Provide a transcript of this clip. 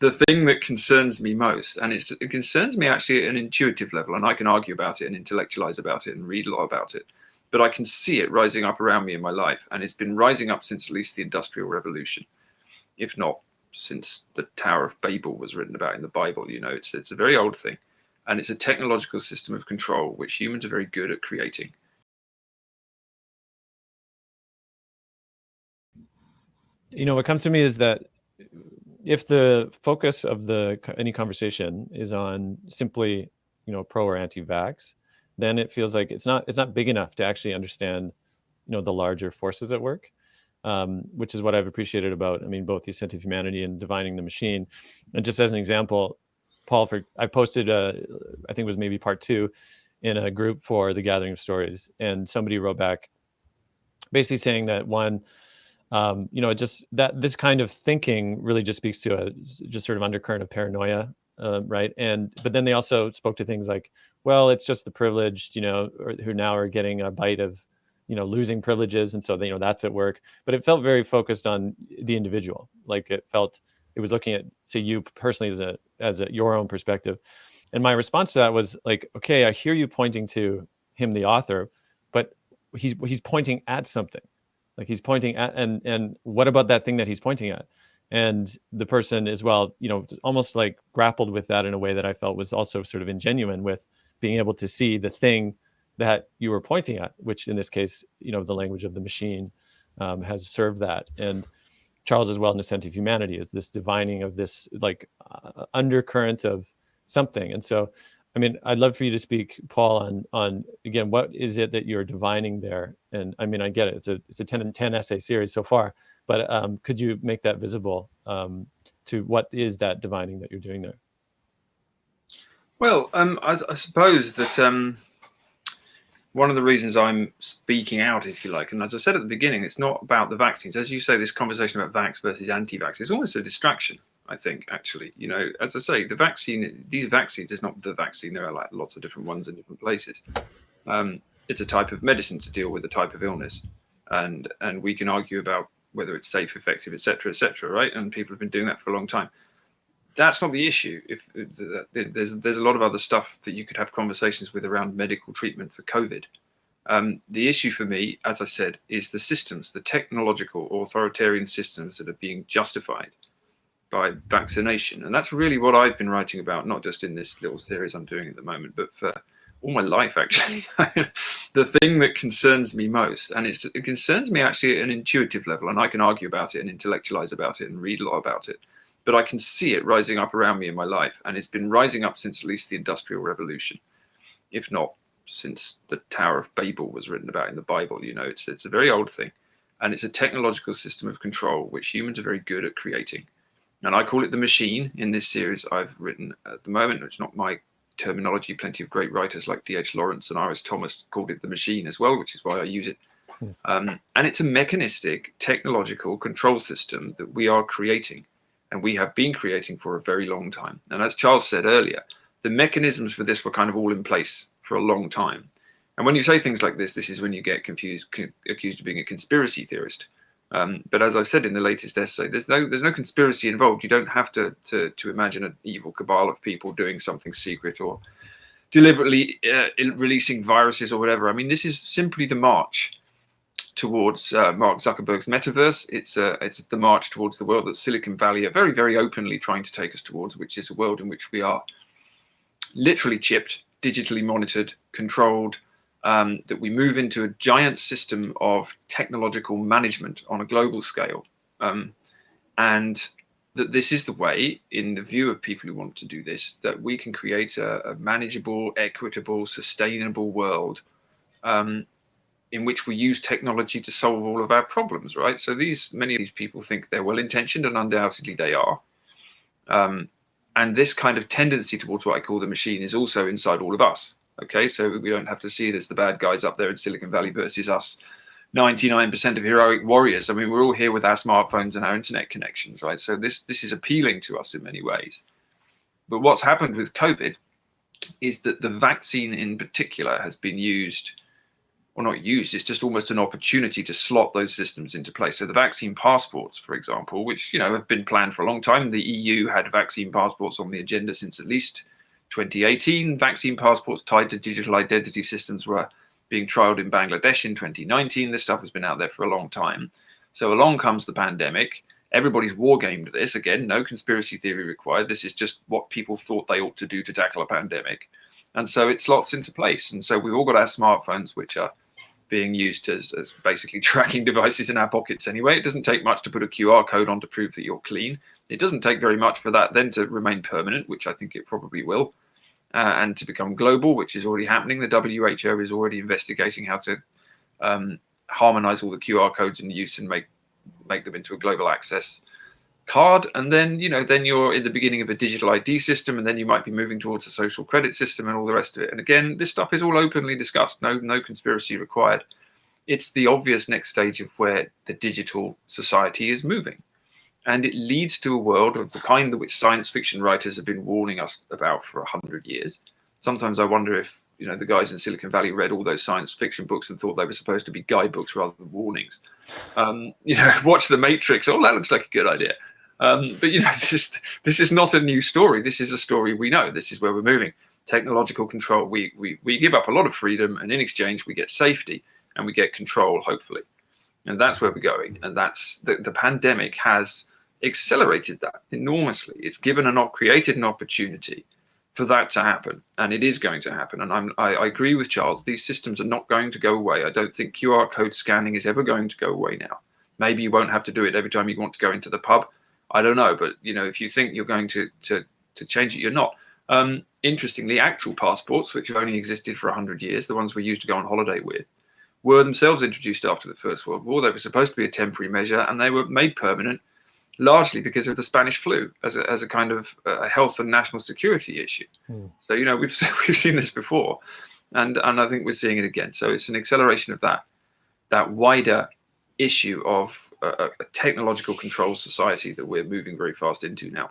the thing that concerns me most, and it concerns me actually at an intuitive level, and I can argue about it and intellectualize about it and read a lot about it, but I can see it rising up around me in my life, and it's been rising up since at least the Industrial Revolution, if not since the Tower of Babel was written about in the Bible. You know, it's a very old thing, and it's a technological system of control which humans are very good at creating. You know, what comes to me is that if the focus of any conversation is on simply, you know, pro or anti-vax, then it feels like it's not big enough to actually understand, you know, the larger forces at work, which is what I've appreciated about, I mean, both the Ascent of Humanity and Divining the Machine. And just as an example, Paul, I posted, I think it was maybe part 2 in a group for the Gathering of Stories, and somebody wrote back basically saying that one, you know, just that this kind of thinking really just speaks to a just sort of undercurrent of paranoia, right? But then they also spoke to things like, well, it's just the privileged, you know, who now are getting a bite of, you know, losing privileges, and so they, you know, that's at work. But it felt very focused on the individual. Like it was looking at, say, you personally as your own perspective. And my response to that was like, okay, I hear you pointing to him, the author, but he's pointing at something. Like he's pointing at, and what about that thing that he's pointing at? And the person as well, you know, almost like grappled with that in a way that I felt was also sort of ingenuine, with being able to see the thing that you were pointing at, which in this case, you know, the language of the machine has served that. And Charles as well in Ascent of Humanity is this divining of this like undercurrent of something. And so, I mean, I'd love for you to speak, Paul, on again, what is it that you're divining there? And I mean, I get it; it's a 10 essay series so far, but could you make that visible to what is that divining that you're doing there? Well, I suppose that one of the reasons I'm speaking out, if you like, and as I said at the beginning, it's not about the vaccines. As you say, this conversation about vax versus anti-vax is almost a distraction, I think, actually. You know, as I say, these vaccines is not the vaccine. There are like lots of different ones in different places. It's a type of medicine to deal with a type of illness. And we can argue about whether it's safe, effective, et cetera, right? And people have been doing that for a long time. That's not the issue. If there's a lot of other stuff that you could have conversations with around medical treatment for COVID. The issue for me, as I said, is the systems, the technological authoritarian systems that are being justified by vaccination. And that's really what I've been writing about, not just in this little series I'm doing at the moment, but for all my life, actually. The thing that concerns me most, and it concerns me actually at an intuitive level, and I can argue about it and intellectualize about it and read a lot about it, but I can see it rising up around me in my life, and it's been rising up since at least the Industrial Revolution, if not since the Tower of Babel was written about in the Bible. You know, it's a very old thing, and it's a technological system of control which humans are very good at creating. And I call it the machine in this series I've written at the moment. It's not my terminology. Plenty of great writers like D.H. Lawrence and R.S. Thomas called it the machine as well, which is why I use it. And it's a mechanistic technological control system that we are creating, and we have been creating for a very long time. And as Charles said earlier, the mechanisms for this were kind of all in place for a long time. And when you say things like this is when you get accused of being a conspiracy theorist. But as I've said in the latest essay, there's no conspiracy involved. You don't have to imagine an evil cabal of people doing something secret or deliberately releasing viruses or whatever. I mean, this is simply the march towards Mark Zuckerberg's metaverse. It's the march towards the world that Silicon Valley are very, very openly trying to take us towards, which is a world in which we are literally chipped, digitally monitored, controlled, that we move into a giant system of technological management on a global scale. And that this is the way, in the view of people who want to do this, that we can create a manageable, equitable, sustainable world in which we use technology to solve all of our problems, right? So many of these people think they're well-intentioned, and undoubtedly they are. And this kind of tendency towards what I call the machine is also inside all of us. Okay, so we don't have to see it as the bad guys up there in Silicon Valley versus us 99% of heroic warriors. I mean, we're all here with our smartphones and our internet connections, right? So this is appealing to us in many ways. But what's happened with COVID is that the vaccine in particular has been used or not used, it's just almost an opportunity to slot those systems into place. So the vaccine passports, for example, which, you know, have been planned for a long time. The EU had vaccine passports on the agenda since at least 2018. Vaccine passports tied to digital identity systems were being trialed in Bangladesh in 2019. This stuff has been out there for a long time. So along comes the pandemic. Everybody's wargamed this. Again, no conspiracy theory required. This is just what people thought they ought to do to tackle a pandemic. And so it slots into place. And so we've all got our smartphones, which are being used as basically tracking devices in our pockets anyway. It doesn't take much to put a QR code on to prove that you're clean. It doesn't take very much for that then to remain permanent, which I think it probably will, and to become global, which is already happening. The WHO is already investigating how to harmonize all the QR codes in use and make them into a global access card. And then, you know, then you're in the beginning of a digital ID system, and then you might be moving towards a social credit system and all the rest of it. And again, this stuff is all openly discussed. No conspiracy required. It's the obvious next stage of where the digital society is moving. And it leads to a world of the kind which science fiction writers have been warning us about for 100 years. Sometimes I wonder if, you know, the guys in Silicon Valley read all those science fiction books and thought they were supposed to be guidebooks rather than warnings. You know, watch The Matrix. Oh, that looks like a good idea. But, you know, this is not a new story. This is a story we know. This is where we're moving. Technological control. We give up a lot of freedom, and in exchange, we get safety and we get control, hopefully. And that's where we're going. And that's the pandemic has accelerated that enormously. It's created an opportunity for that to happen, and it is going to happen. And I agree with Charles. These systems are not going to go away. I don't think QR code scanning is ever going to go away now. Maybe you won't have to do it every time you want to go into the pub. I don't know, but, you know, if you think you're going to change it, you're not. Interestingly, actual passports, which have only existed for 100 years, the ones we used to go on holiday with, were themselves introduced after the First World War. They were supposed to be a temporary measure, and they were made permanent largely because of the Spanish flu as a kind of health and national security issue. So, you know, we've seen this before, and I think we're seeing it again. So it's an acceleration of that wider issue of a technological control society that we're moving very fast into now.